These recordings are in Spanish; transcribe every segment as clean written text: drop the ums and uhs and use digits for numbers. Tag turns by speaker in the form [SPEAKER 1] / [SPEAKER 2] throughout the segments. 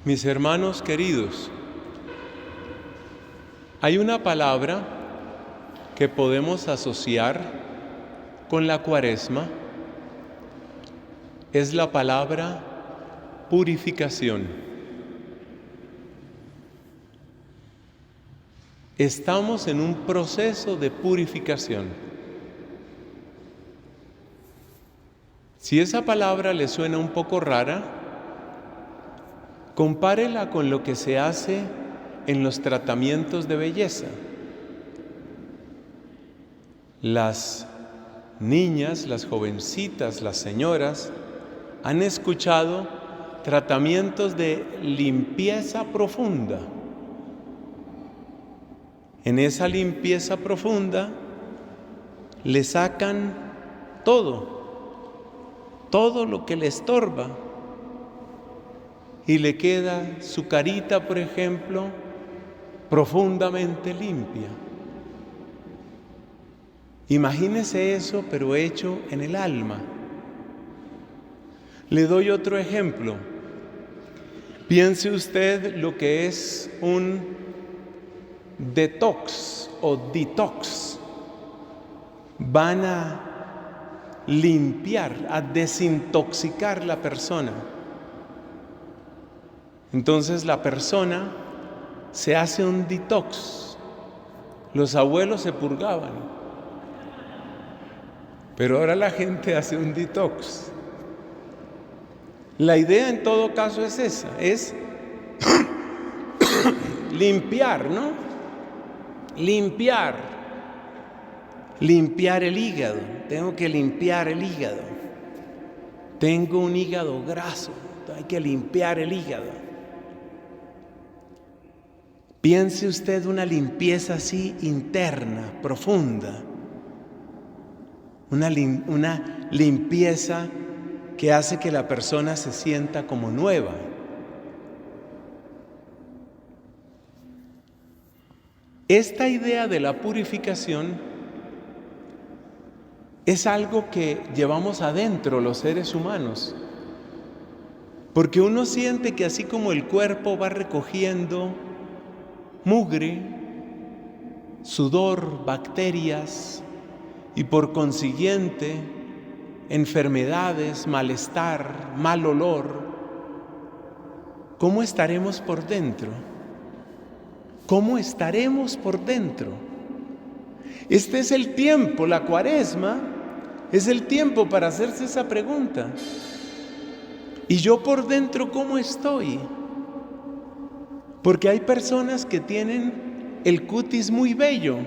[SPEAKER 1] Mis hermanos queridos, hay una palabra que podemos asociar con la Cuaresma, es la palabra purificación. Estamos en un proceso de purificación. Si esa palabra le suena un poco rara, compárela con lo que se hace en los tratamientos de belleza. Las niñas, las jovencitas, las señoras han escuchado tratamientos de limpieza profunda. En esa limpieza profunda le sacan todo lo que le estorba, y le queda su carita, por ejemplo, profundamente limpia. Imagínese eso, pero hecho en el alma. Le doy otro ejemplo. Piense usted lo que es un detox o detox. Van a limpiar, a desintoxicar la persona. Entonces la persona se hace un detox. Los abuelos se purgaban, pero ahora la gente hace un detox. La idea en todo caso es esa, es limpiar, ¿no? Limpiar el hígado. Tengo que limpiar el hígado. Tengo un hígado graso, hay que limpiar el hígado. Piense usted una limpieza así interna, profunda. Una limpieza que hace que la persona se sienta como nueva. Esta idea de la purificación es algo que llevamos adentro los seres humanos, porque uno siente que así como el cuerpo va recogiendo mugre, sudor, bacterias y por consiguiente enfermedades, malestar, mal olor, ¿cómo estaremos por dentro? ¿Cómo estaremos por dentro? Este es el tiempo, la Cuaresma es el tiempo para hacerse esa pregunta. ¿Y yo por dentro cómo estoy? Porque hay personas que tienen el cutis muy bello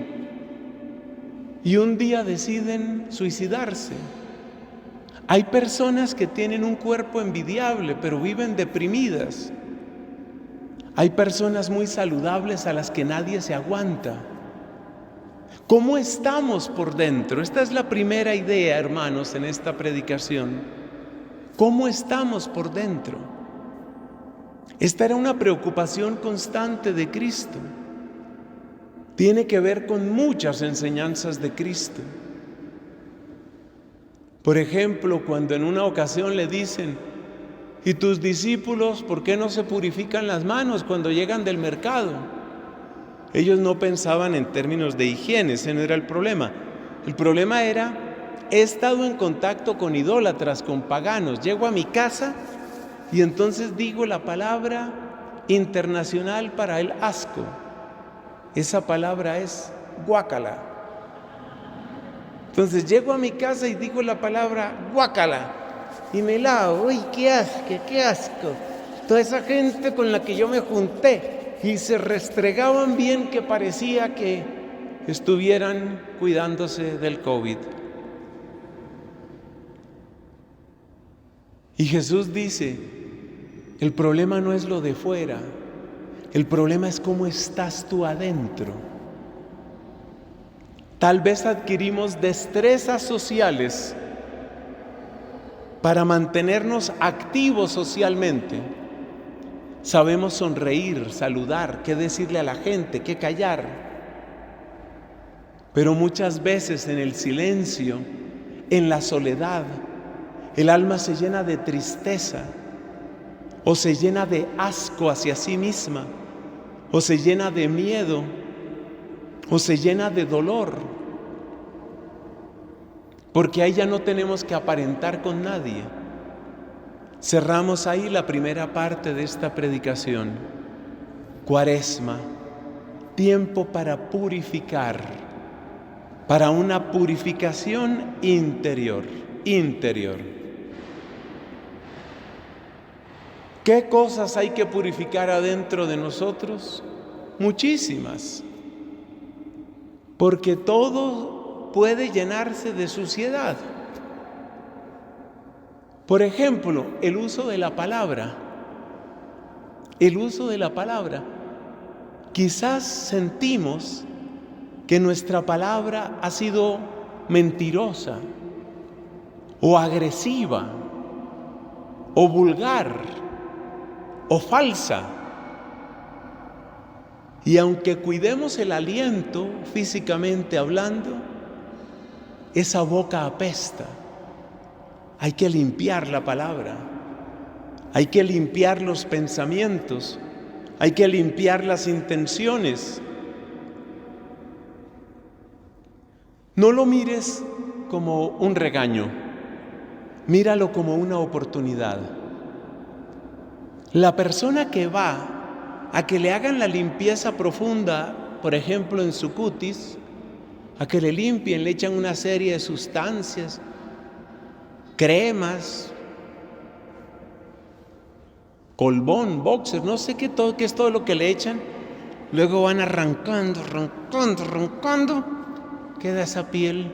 [SPEAKER 1] y un día deciden suicidarse. Hay personas que tienen un cuerpo envidiable pero viven deprimidas. Hay personas muy saludables a las que nadie se aguanta. ¿Cómo estamos por dentro? Esta es la primera idea, hermanos, en esta predicación. ¿Cómo estamos por dentro? Esta era una preocupación constante de Cristo. Tiene que ver con muchas enseñanzas de Cristo. Por ejemplo, cuando en una ocasión le dicen: ¿y tus discípulos por qué no se purifican las manos cuando llegan del mercado? Ellos no pensaban en términos de higiene, ese no era el problema. El problema era: he estado en contacto con idólatras, con paganos, llego a mi casa y entonces digo la palabra internacional para el asco. Esa palabra es guácala. Entonces llego a mi casa y digo la palabra guácala y me lavo. ¡Uy, qué asco, qué asco! Toda esa gente con la que yo me junté y se restregaban bien que parecía que estuvieran cuidándose del COVID. Y Jesús dice: el problema no es lo de fuera, el problema es cómo estás tú adentro. Tal vez adquirimos destrezas sociales para mantenernos activos socialmente. Sabemos sonreír, saludar, qué decirle a la gente, qué callar. Pero muchas veces en el silencio, en la soledad, el alma se llena de tristeza. o se llena de asco hacia sí misma, o se llena de miedo, o se llena de dolor, porque ahí ya no tenemos que aparentar con nadie. Cerramos ahí la primera parte de esta predicación. Cuaresma, tiempo para purificar, para una purificación interior. ¿Qué cosas hay que purificar adentro de nosotros? Muchísimas, porque todo puede llenarse de suciedad. Por ejemplo, el uso de la palabra. Quizás sentimos que nuestra palabra ha sido mentirosa, o agresiva, o vulgar, o falsa. Y aunque cuidemos el aliento físicamente hablando, esa boca apesta. Hay que limpiar la palabra, hay que limpiar los pensamientos, hay que limpiar las intenciones. No lo mires como un regaño, míralo como una oportunidad. La persona que va a que le hagan la limpieza profunda, por ejemplo en su cutis, a que le limpien, le echan una serie de sustancias, cremas, colbón, boxer, no sé qué es todo lo que le echan. Luego van arrancando, queda esa piel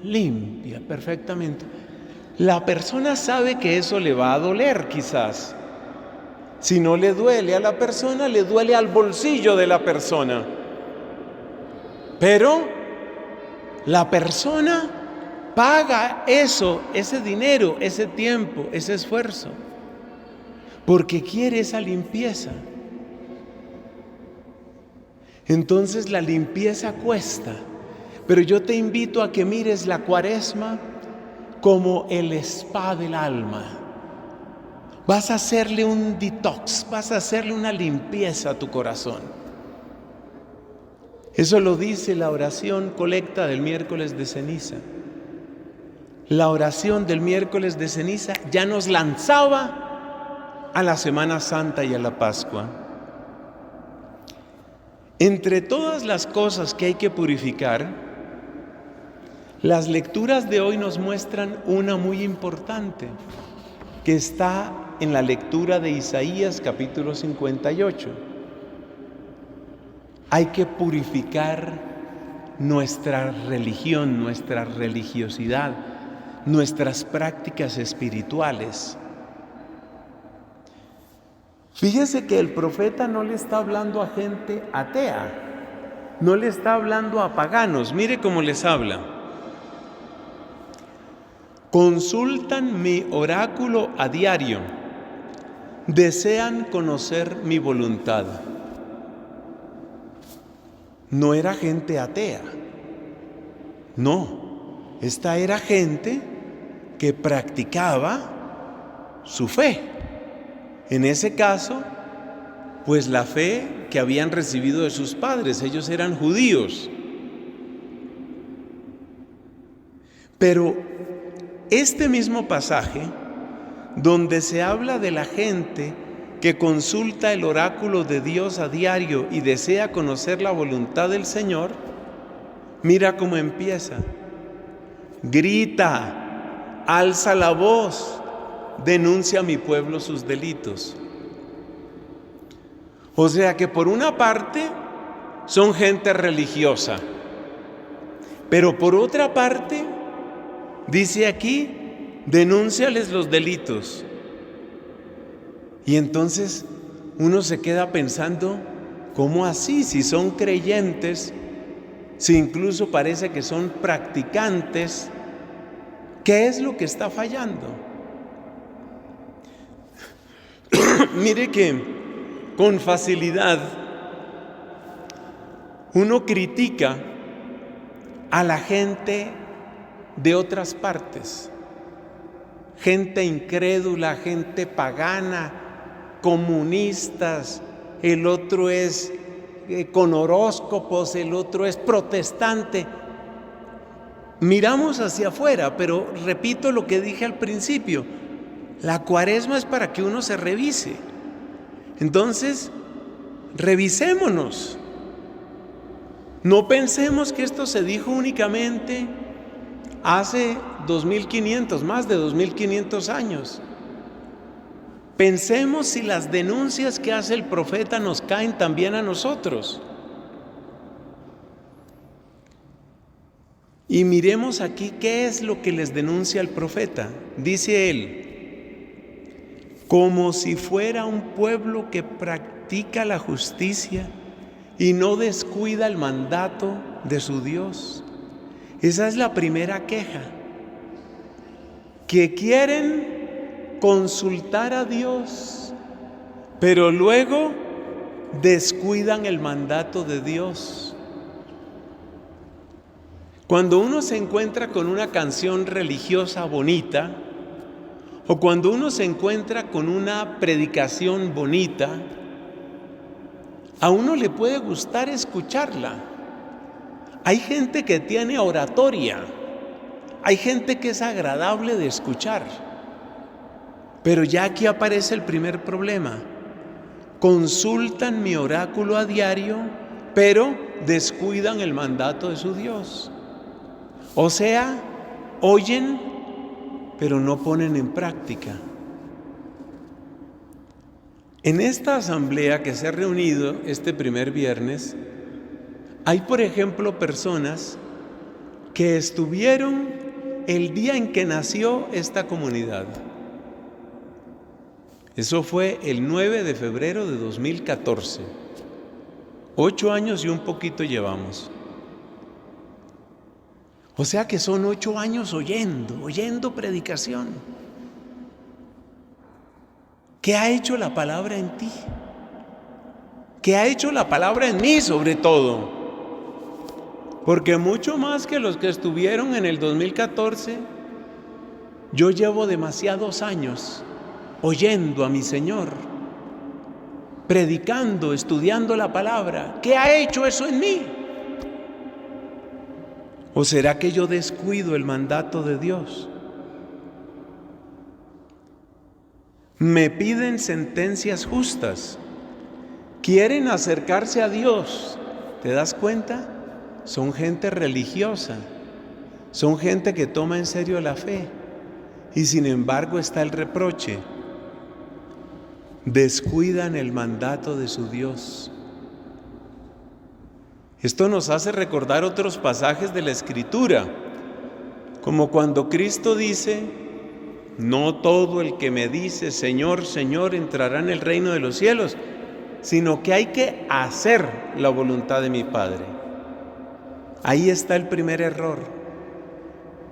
[SPEAKER 1] limpia perfectamente. La persona sabe que eso le va a doler quizás. Si no le duele a la persona, le duele al bolsillo de la persona. Pero la persona paga eso, ese dinero, ese tiempo, ese esfuerzo, porque quiere esa limpieza. Entonces la limpieza cuesta, pero yo te invito a que mires la Cuaresma como el spa del alma. Vas a hacerle un detox, vas a hacerle una limpieza a tu corazón. Eso lo dice la oración colecta del miércoles de ceniza. La oración del miércoles de ceniza ya nos lanzaba a la Semana Santa y a la Pascua. Entre todas las cosas que hay que purificar, las lecturas de hoy nos muestran una muy importante, que está en la lectura de Isaías capítulo 58. Hay que purificar nuestra religión, nuestra religiosidad, nuestras prácticas espirituales. Fíjese que el profeta no le está hablando a gente atea, no le está hablando a paganos. Mire cómo les habla. Consultan mi oráculo a diario, desean conocer mi voluntad. No era gente atea, no, esta era gente que practicaba su fe. En ese caso, pues la fe que habían recibido de sus padres, ellos eran judíos. Pero este mismo pasaje, donde se habla de la gente que consulta el oráculo de Dios a diario y desea conocer la voluntad del Señor, mira cómo empieza. Grita, alza la voz, denuncia a mi pueblo sus delitos. O sea que por una parte son gente religiosa, pero por otra parte, dice aquí, denúnciales los delitos. Y entonces uno se queda pensando, ¿cómo así? Si son creyentes, si incluso parece que son practicantes, ¿qué es lo que está fallando? Mire que con facilidad uno critica a la gente de otras partes, gente incrédula, gente pagana, comunistas, el otro es con horóscopos, el otro es protestante. Miramos hacia afuera, pero repito lo que dije al principio, la Cuaresma es para que uno se revise. Entonces, revisémonos. No pensemos que esto se dijo únicamente hace 2500, más de 2500 años. Pensemos si las denuncias que hace el profeta nos caen también a nosotros. Y miremos aquí qué es lo que les denuncia el profeta. Dice él: como si fuera un pueblo que practica la justicia y no descuida el mandato de su Dios. Esa es la primera queja, que quieren consultar a Dios, pero luego descuidan el mandato de Dios. Cuando uno se encuentra con una canción religiosa bonita, o cuando uno se encuentra con una predicación bonita, a uno le puede gustar escucharla. Hay gente que tiene oratoria, hay gente que es agradable de escuchar, pero ya aquí aparece el primer problema. Consultan mi oráculo a diario, pero descuidan el mandato de su Dios. O sea, oyen, pero no ponen en práctica. En esta asamblea que se ha reunido este primer viernes, hay, por ejemplo, personas que estuvieron el día en que nació esta comunidad. Eso fue el 9 de febrero de 2014. 8 años y un poquito llevamos. O sea que son 8 años oyendo predicación. ¿Qué ha hecho la palabra en ti? ¿Qué ha hecho la palabra en mí sobre todo? Porque mucho más que los que estuvieron en el 2014, yo llevo demasiados años oyendo a mi Señor, predicando, estudiando la palabra. ¿Qué ha hecho eso en mí? ¿O será que yo descuido el mandato de Dios? Me piden sentencias justas, quieren acercarse a Dios. ¿Te das cuenta? Son gente religiosa, son gente que toma en serio la fe, y sin embargo está el reproche: descuidan el mandato de su Dios. Esto nos hace recordar otros pasajes de la Escritura, como cuando Cristo dice: no todo el que me dice Señor, Señor entrará en el reino de los cielos, sino que hay que hacer la voluntad de mi Padre. Ahí está el primer error.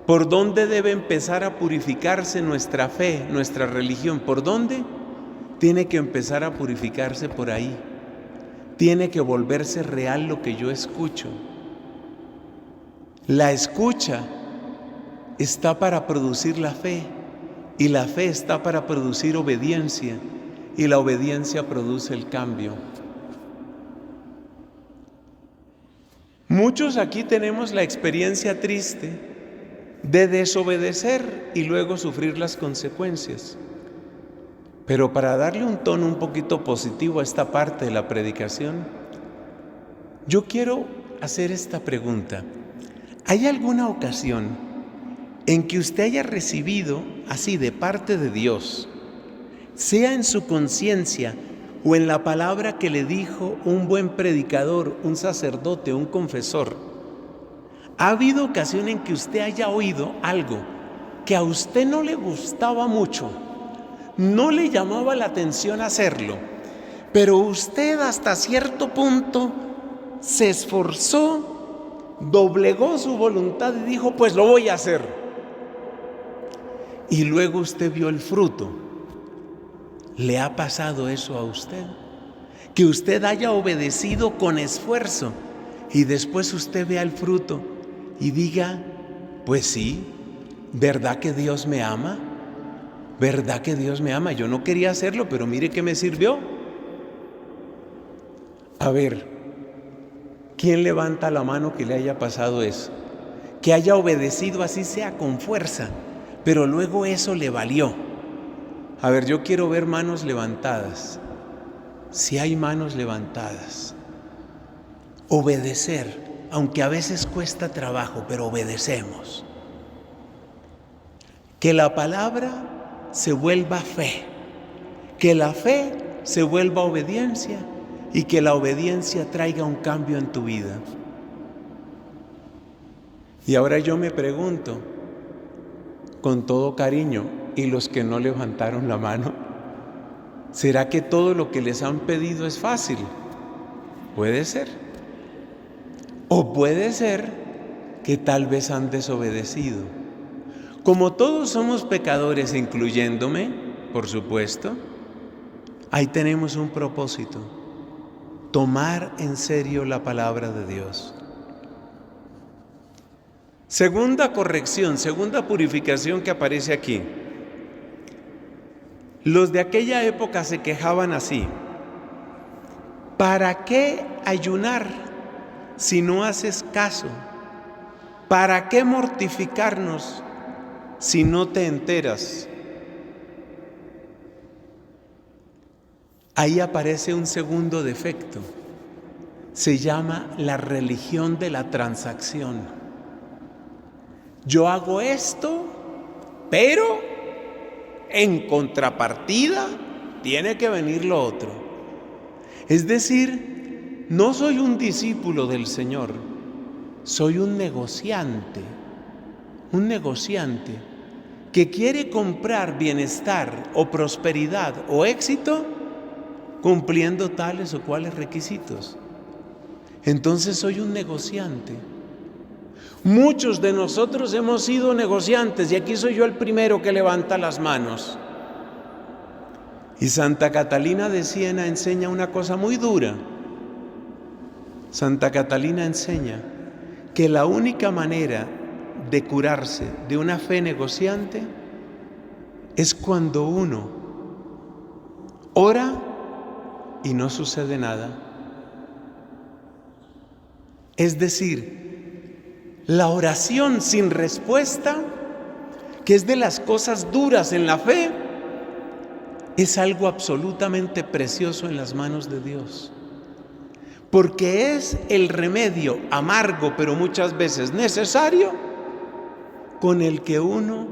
[SPEAKER 1] ¿Por dónde debe empezar a purificarse nuestra fe, nuestra religión? ¿Por dónde? Tiene que empezar a purificarse por ahí. Tiene que volverse real lo que yo escucho. La escucha está para producir la fe, y la fe está para producir obediencia, y la obediencia produce el cambio. Muchos aquí tenemos la experiencia triste de desobedecer y luego sufrir las consecuencias. Pero para darle un tono un poquito positivo a esta parte de la predicación, yo quiero hacer esta pregunta. ¿Hay alguna ocasión en que usted haya recibido así de parte de Dios, sea en su conciencia o en la palabra que le dijo un buen predicador, un sacerdote, un confesor? ¿Ha habido ocasión en que usted haya oído algo que a usted no le gustaba mucho, no le llamaba la atención hacerlo, pero usted hasta cierto punto se esforzó, doblegó su voluntad y dijo: pues lo voy a hacer? Y luego usted vio el fruto. ¿Le ha pasado eso a usted? Que usted haya obedecido con esfuerzo y después usted vea el fruto y diga: pues sí, ¿verdad que Dios me ama? ¿verdad que Dios me ama? Yo no quería hacerlo, pero mire que me sirvió. A ver, ¿quién levanta la mano que le haya pasado eso? Que haya obedecido, así sea con fuerza, pero luego eso le valió. A ver, yo quiero ver manos levantadas. Si hay manos levantadas, obedecer, aunque a veces cuesta trabajo, pero obedecemos. Que la palabra se vuelva fe, que la fe se vuelva obediencia y que la obediencia traiga un cambio en tu vida. Y ahora yo me pregunto, con todo cariño, ¿y los que no levantaron la mano? ¿Será que todo lo que les han pedido es fácil? Puede ser. O puede ser que tal vez han desobedecido. Como todos somos pecadores, incluyéndome, por supuesto, ahí tenemos un propósito: tomar en serio la palabra de Dios. Segunda corrección, segunda purificación que aparece aquí. Los de aquella época se quejaban así: ¿para qué ayunar si no haces caso? ¿Para qué mortificarnos si no te enteras? Ahí aparece un segundo defecto. Se llama la religión de la transacción. Yo hago esto, pero en contrapartida tiene que venir lo otro. Es decir, no soy un discípulo del Señor, soy un negociante que quiere comprar bienestar o prosperidad o éxito cumpliendo tales o cuales requisitos. Entonces soy un negociante. Muchos de nosotros hemos sido negociantes y aquí soy yo el primero que levanta las manos. Y Santa Catalina de Siena enseña una cosa muy dura. Santa Catalina enseña que la única manera de curarse de una fe negociante es cuando uno ora y no sucede nada. Es decir, la oración sin respuesta, que es de las cosas duras en la fe, es algo absolutamente precioso en las manos de Dios. Porque es el remedio amargo, pero muchas veces necesario, con el que uno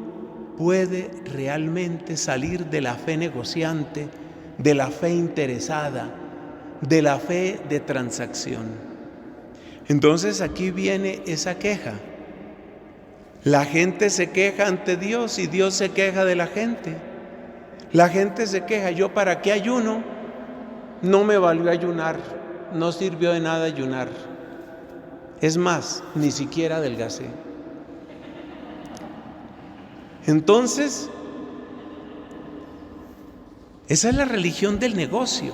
[SPEAKER 1] puede realmente salir de la fe negociante, de la fe interesada, de la fe de transacción. Entonces aquí viene esa queja. La gente se queja ante Dios y Dios se queja de la gente. La gente se queja: ¿yo para qué ayuno? No me valió ayunar, no sirvió de nada ayunar. Es más, ni siquiera adelgacé. Entonces, esa es la religión del negocio.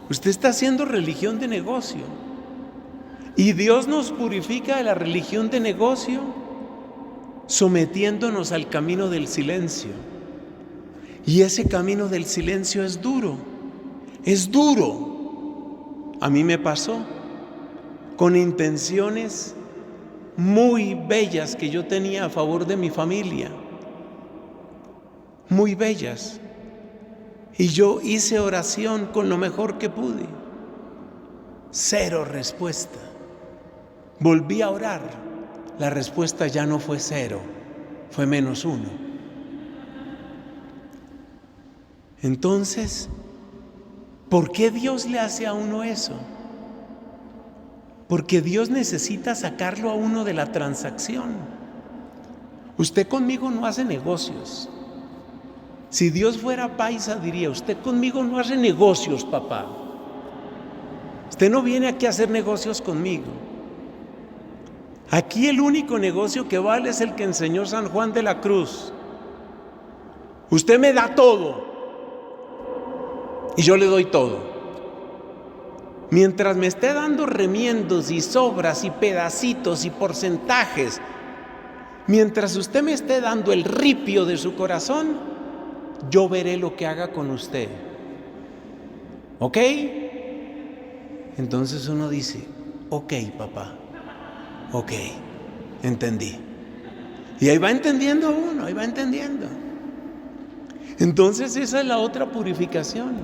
[SPEAKER 1] Usted está haciendo religión de negocio. Y Dios nos purifica de la religión de negocio sometiéndonos al camino del silencio. Y ese camino del silencio es duro. Es duro. A mí me pasó con intenciones muy bellas que yo tenía a favor de mi familia. Muy bellas. Y yo hice oración con lo mejor que pude. Cero respuesta. Volví a orar. La respuesta ya no fue 0, fue -1. Entonces, ¿por qué Dios le hace a uno eso? Porque Dios necesita sacarlo a uno de la transacción. Usted conmigo no hace negocios. Si Dios fuera paisa, diría: usted conmigo no hace negocios, papá. Usted no viene aquí a hacer negocios conmigo. Aquí el único negocio que vale es el que enseñó San Juan de la Cruz. Usted me da todo y yo le doy todo. Mientras me esté dando remiendos y sobras y pedacitos y porcentajes, mientras usted me esté dando el ripio de su corazón, yo veré lo que haga con usted. ¿Ok? Entonces uno dice, ok, papá, ok, entendí. Y ahí va entendiendo uno, ahí va entendiendo. Entonces esa es la otra purificación.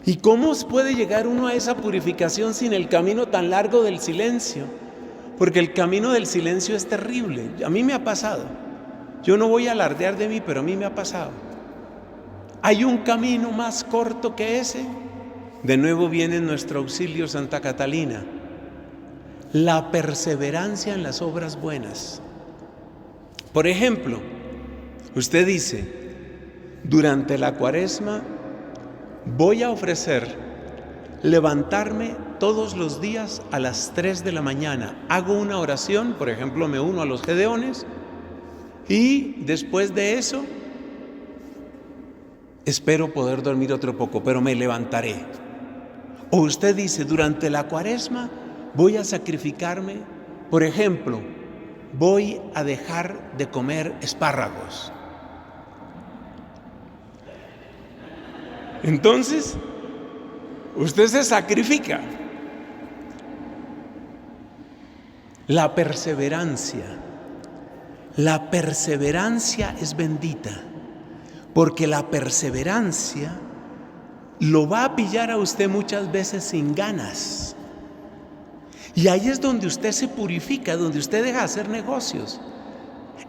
[SPEAKER 1] ¿Y cómo puede llegar uno a esa purificación sin el camino tan largo del silencio? Porque el camino del silencio es terrible. A mí me ha pasado. Yo no voy a alardear de mí, pero a mí me ha pasado. ¿Hay un camino más corto que ese? De nuevo viene en nuestro auxilio Santa Catalina. La perseverancia en las obras buenas. Por ejemplo, usted dice, durante la Cuaresma voy a ofrecer levantarme todos los días a las 3 de la mañana. Hago una oración, por ejemplo, me uno a los Gedeones y después de eso espero poder dormir otro poco, pero me levantaré. O usted dice, durante la Cuaresma voy a sacrificarme, por ejemplo, voy a dejar de comer espárragos. Entonces, usted se sacrifica. La perseverancia es bendita, porque la perseverancia lo va a pillar a usted muchas veces sin ganas. Y ahí es donde usted se purifica, donde usted deja de hacer negocios.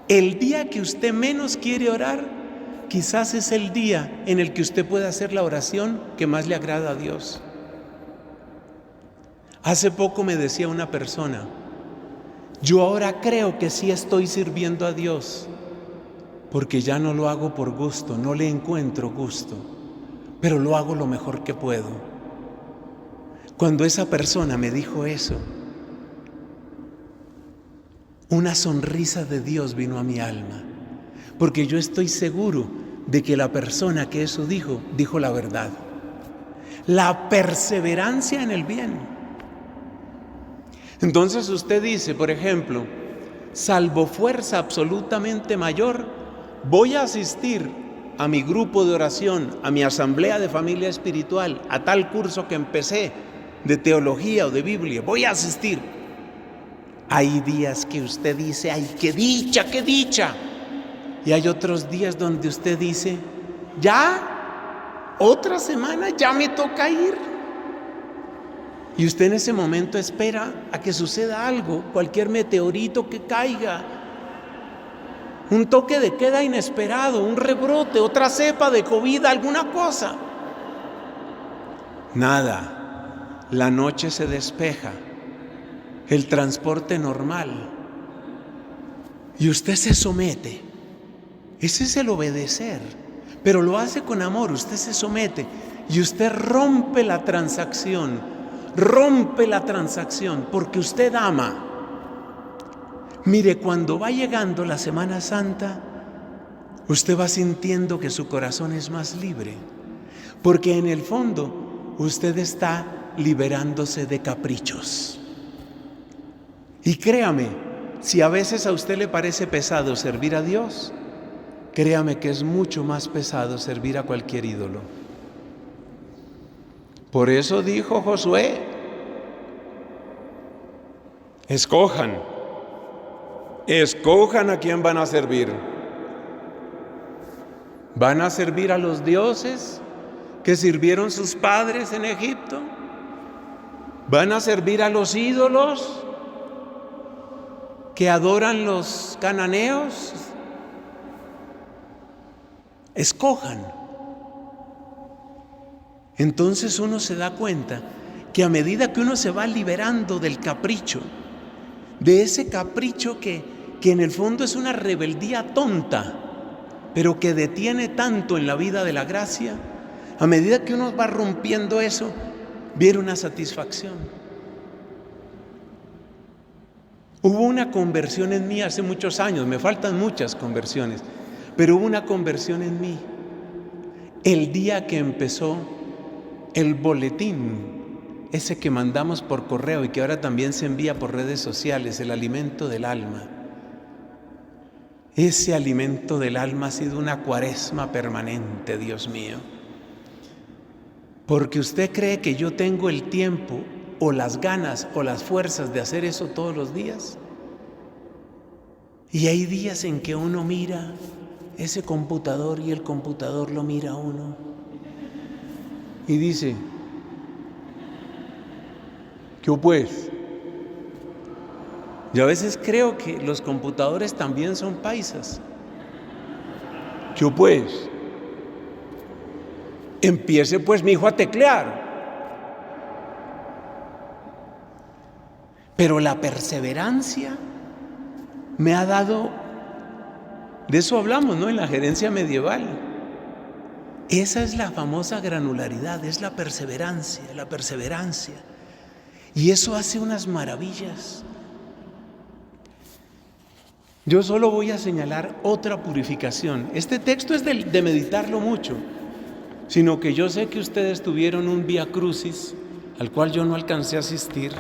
[SPEAKER 1] El día que usted menos quiere orar, quizás es el día en el que usted puede hacer la oración que más le agrada a Dios. Hace poco me decía una persona, yo ahora creo que sí estoy sirviendo a Dios, porque ya no lo hago por gusto, no le encuentro gusto, pero lo hago lo mejor que puedo. Cuando esa persona me dijo eso, una sonrisa de Dios vino a mi alma, porque yo estoy seguro de que la persona que eso dijo la verdad. La perseverancia en el bien. Entonces usted dice, por ejemplo, salvo fuerza absolutamente mayor, voy a asistir a mi grupo de oración, a mi asamblea de familia espiritual, a tal curso que empecé de teología o de Biblia, voy a asistir. Hay días que usted dice, ¡ay, qué dicha, qué dicha! Y hay otros días donde usted dice, ya, otra semana, ya me toca ir. Y usted en ese momento espera a que suceda algo, cualquier meteorito que caiga, un toque de queda inesperado, un rebrote, otra cepa de COVID, alguna cosa. Nada. La noche se despeja, el transporte normal, y usted se somete. Ese es el obedecer, pero lo hace con amor. Usted se somete y usted rompe la transacción, porque usted ama. Mire, cuando va llegando la Semana Santa, usted va sintiendo que su corazón es más libre, porque en el fondo usted está liberándose de caprichos. Y créame, si a veces a usted le parece pesado servir a Dios, créame que es mucho más pesado servir a cualquier ídolo. Por eso dijo Josué, escojan a quién van a servir. ¿Van a servir a los dioses que sirvieron sus padres en Egipto? ¿Van a servir a los ídolos que adoran los cananeos? Escojan. Entonces uno se da cuenta que a medida que uno se va liberando del capricho, de ese capricho que en el fondo es una rebeldía tonta, pero que detiene tanto en la vida de la gracia, a medida que uno va rompiendo eso, viene una satisfacción. Hubo una conversión en mí hace muchos años, me faltan muchas conversiones, pero hubo una conversión en mí el día que empezó el boletín, ese que mandamos por correo y que ahora también se envía por redes sociales, el alimento del alma. Ese alimento del alma ha sido una cuaresma permanente, Dios mío. Porque usted cree que yo tengo el tiempo o las ganas o las fuerzas de hacer eso todos los días. Y hay días en que uno mira ese computador y el computador lo mira a uno y dice: ¿qué pues? Yo a veces creo que los computadores también son paisas. ¿Qué pues? Empiece pues, mi hijo, a teclear. Pero la perseverancia me ha dado, de eso hablamos, ¿no?, en la gerencia medieval. Esa es la famosa granularidad, es la perseverancia, la perseverancia. Y eso hace unas maravillas. Yo solo voy a señalar otra purificación. Este texto es de meditarlo mucho, sino que yo sé que ustedes tuvieron un Vía Crucis al cual yo no alcancé a asistir.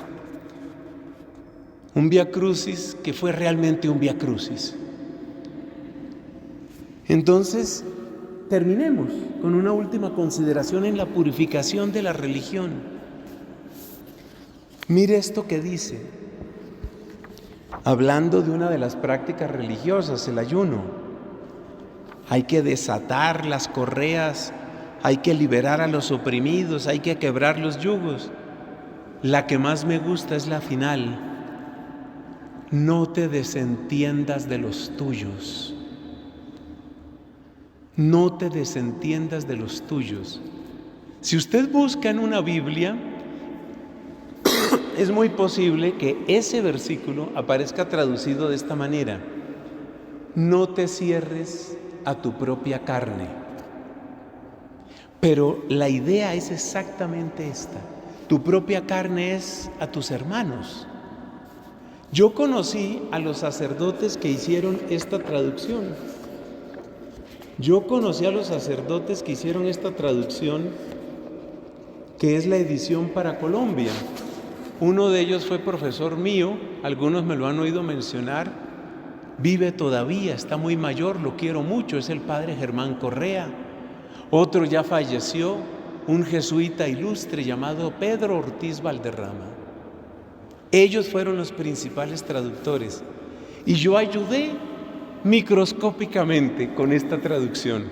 [SPEAKER 1] Un Vía Crucis que fue realmente un Vía Crucis. Entonces, terminemos con una última consideración en la purificación de la religión. Mire esto que dice, hablando de una de las prácticas religiosas, el ayuno. Hay que desatar las correas, hay que liberar a los oprimidos, hay que quebrar los yugos. La que más me gusta es la final. No te desentiendas de los tuyos. No te desentiendas de los tuyos. Si usted busca en una Biblia, es muy posible que ese versículo aparezca traducido de esta manera: no te cierres a tu propia carne. Pero la idea es exactamente esta: tu propia carne es a tus hermanos. Yo conocí a los sacerdotes que hicieron esta traducción. Que es la edición para Colombia. Uno de ellos fue profesor mío, algunos me lo han oído mencionar, vive todavía, está muy mayor, lo quiero mucho, es el padre Germán Correa. Otro ya falleció, un jesuita ilustre llamado Pedro Ortiz Valderrama. Ellos fueron los principales traductores y yo ayudé microscópicamente con esta traducción.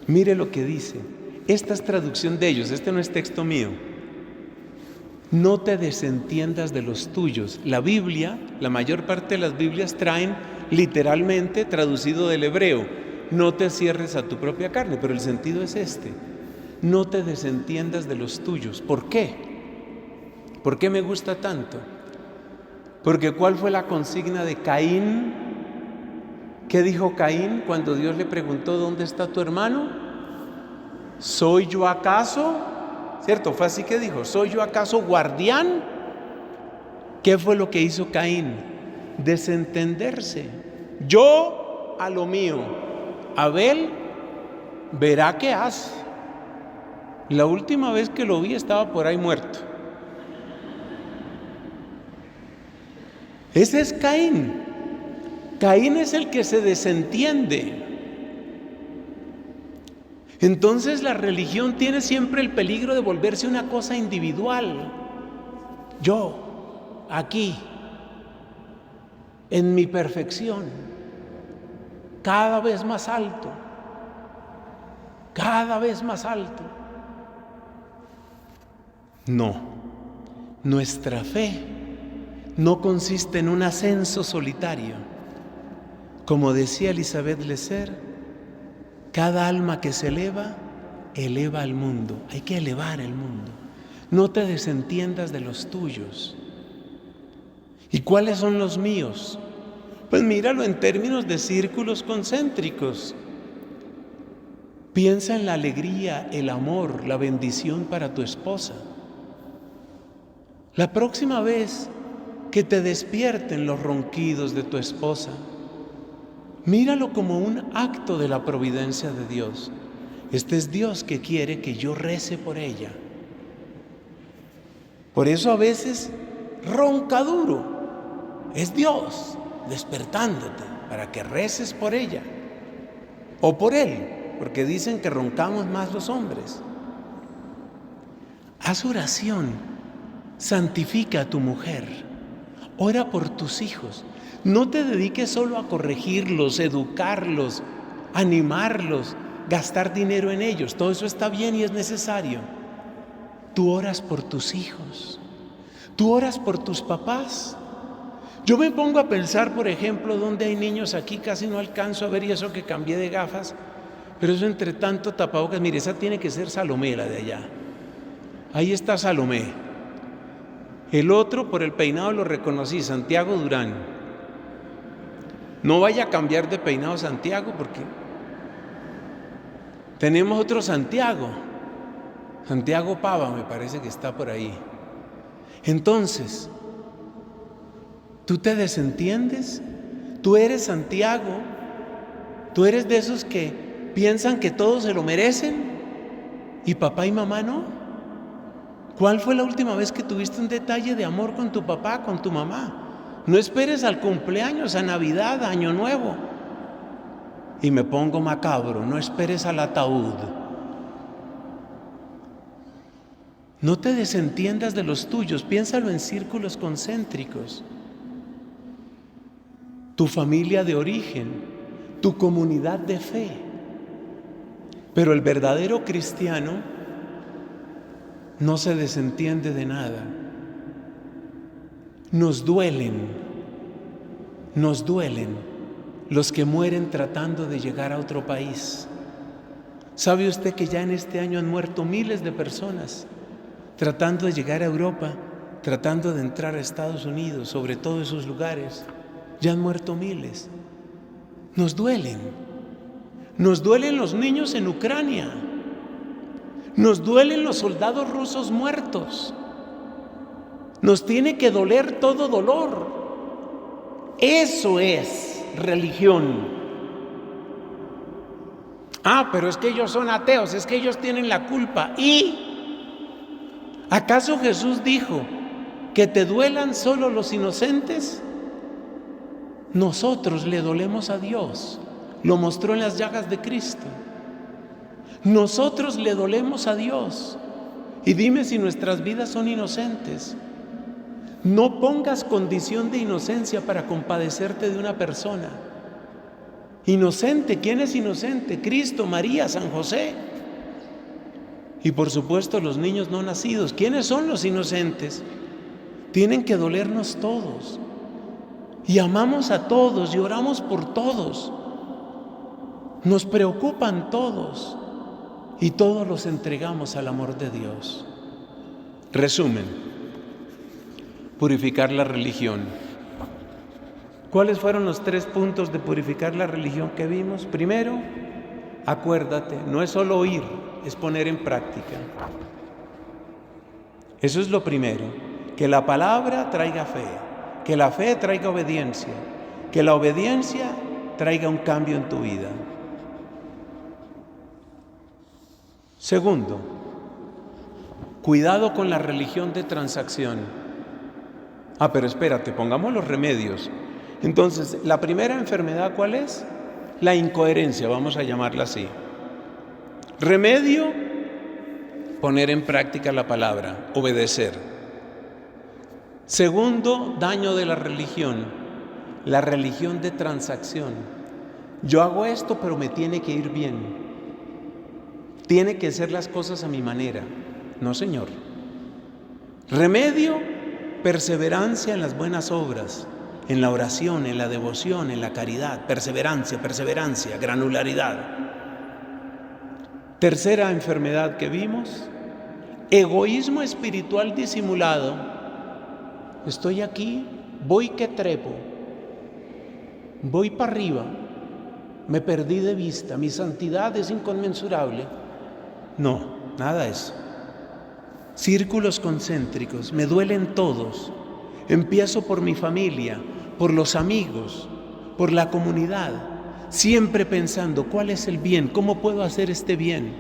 [SPEAKER 1] Mire lo que dice. Esta es traducción de ellos, este no es texto mío. No te desentiendas de los tuyos. La Biblia, la mayor parte de las Biblias traen literalmente traducido del hebreo: no te cierres a tu propia carne, pero el sentido es este: no te desentiendas de los tuyos. ¿Por qué? ¿Por qué me gusta tanto? Porque ¿cuál fue la consigna de Caín? ¿Qué dijo Caín cuando Dios le preguntó: ¿dónde está tu hermano? ¿Soy yo acaso? ¿Cierto? Fue así que dijo: ¿soy yo acaso guardián? ¿Qué fue lo que hizo Caín? Desentenderse. Yo a lo mío. Abel verá qué hace. La última vez que lo vi estaba por ahí muerto. Ese es Caín. Caín es el que se desentiende. Entonces la religión tiene siempre el peligro de volverse una cosa individual. Yo, aquí, en mi perfección, cada vez más alto, cada vez más alto. No, nuestra fe no consiste en un ascenso solitario. Como decía Elizabeth Lesser, cada alma que se eleva, eleva al mundo. Hay que elevar el mundo. No te desentiendas de los tuyos. ¿Y cuáles son los míos? Pues míralo en términos de círculos concéntricos. Piensa en la alegría, el amor, la bendición para tu esposa. La próxima vez que te despierten los ronquidos de tu esposa, míralo como un acto de la providencia de Dios. Este es Dios que quiere que yo rece por ella. Por eso a veces ronca duro. Es Dios despertándote. para que reces por ella o por él, porque dicen que roncamos más los hombres. Haz oración, santifica a tu mujer, ora por tus hijos. No te dediques solo a corregirlos, educarlos, animarlos, gastar dinero en ellos. Todo eso está bien y es necesario. Tú oras por tus hijos, tú oras por tus papás. Yo me pongo a pensar, por ejemplo, donde hay niños aquí, casi no alcanzo a ver, y eso que cambié de gafas, pero eso entre tanto tapabocas. Mire, esa tiene que ser Salomé, la de allá. Ahí está Salomé. El otro, por el peinado lo reconocí, Santiago Durán. No vaya a cambiar de peinado Santiago, porque tenemos otro Santiago. Santiago Pava me parece que está por ahí. Entonces, ¿tú te desentiendes? ¿Tú eres Santiago? ¿Tú eres de esos que piensan que todos se lo merecen y papá y mamá no? ¿Cuál fue la última vez que tuviste un detalle de amor con tu papá, con tu mamá? No esperes al cumpleaños, a Navidad, a Año Nuevo. Y me pongo macabro, no esperes al ataúd. No te desentiendas de los tuyos, piénsalo en círculos concéntricos. Tu familia de origen, tu comunidad de fe. Pero el verdadero cristiano no se desentiende de nada. Nos duelen los que mueren tratando de llegar a otro país. ¿Sabe usted que ya en este año han muerto miles de personas tratando de llegar a Europa, tratando de entrar a Estados Unidos, sobre todo esos lugares? Ya han muerto miles. Nos duelen los niños en Ucrania, nos duelen los soldados rusos muertos, nos tiene que doler todo dolor. Eso es religión. Pero es que ellos son ateos, es que ellos tienen la culpa. ¿Y acaso Jesús dijo que te duelan solo los inocentes? Nosotros le dolemos a Dios, lo mostró en las llagas de Cristo. Nosotros le dolemos a Dios. Y dime si nuestras vidas son inocentes. No pongas condición de inocencia para compadecerte de una persona. Inocente, ¿quién es inocente? Cristo, María, San José. Y por supuesto los niños no nacidos. ¿Quiénes son los inocentes? Tienen que dolernos todos. Y amamos a todos y oramos por todos. Nos preocupan todos y todos los entregamos al amor de Dios. Resumen: purificar la religión. ¿Cuáles fueron los 3 puntos de purificar la religión que vimos? Primero, acuérdate, no es solo oír, es poner en práctica. Eso es lo primero, que la palabra traiga fe. Que la fe traiga obediencia, que la obediencia traiga un cambio en tu vida. Segundo, cuidado con la religión de transacción. Pero espérate, pongamos los remedios. Entonces, la primera enfermedad, ¿cuál es? La incoherencia, vamos a llamarla así. Remedio, poner en práctica la palabra, obedecer. Segundo daño de la religión de transacción. Yo hago esto, pero me tiene que ir bien. Tiene que ser las cosas a mi manera. No, Señor. Remedio, perseverancia en las buenas obras, en la oración, en la devoción, en la caridad. Perseverancia, granularidad. Tercera enfermedad que vimos, egoísmo espiritual disimulado. Estoy aquí, voy que trepo, voy para arriba, me perdí de vista, mi santidad es inconmensurable. No, nada de eso. Círculos concéntricos, me duelen todos. Empiezo por mi familia, por los amigos, por la comunidad, siempre pensando cuál es el bien, cómo puedo hacer este bien.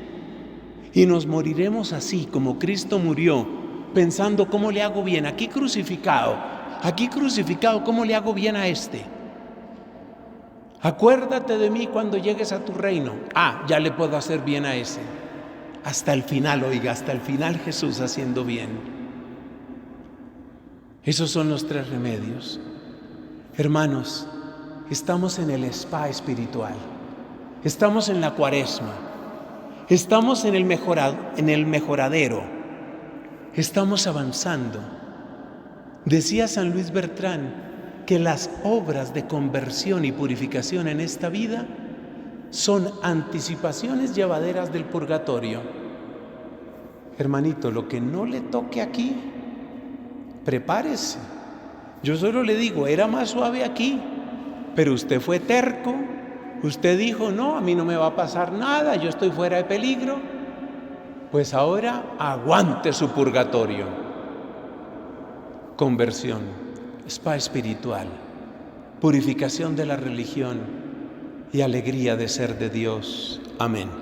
[SPEAKER 1] Y nos moriremos así como Cristo murió, pensando cómo le hago bien, aquí crucificado, ¿cómo le hago bien a este? Acuérdate de mí cuando llegues a tu reino. Ya le puedo hacer bien a ese. Hasta el final, oiga, hasta el final Jesús haciendo bien. Esos son los 3 remedios. Hermanos, estamos en el spa espiritual. Estamos en la Cuaresma. Estamos en el mejoradero. Estamos avanzando. Decía San Luis Bertrán que las obras de conversión y purificación en esta vida son anticipaciones llevaderas del purgatorio. Hermanito, lo que no le toque aquí, prepárese. Yo solo le digo, era más suave aquí, pero usted fue terco, usted dijo, no, a mí no me va a pasar nada, yo estoy fuera de peligro. Pues ahora aguante su purgatorio. Conversión, spa espiritual, purificación de la religión y alegría de ser de Dios. Amén.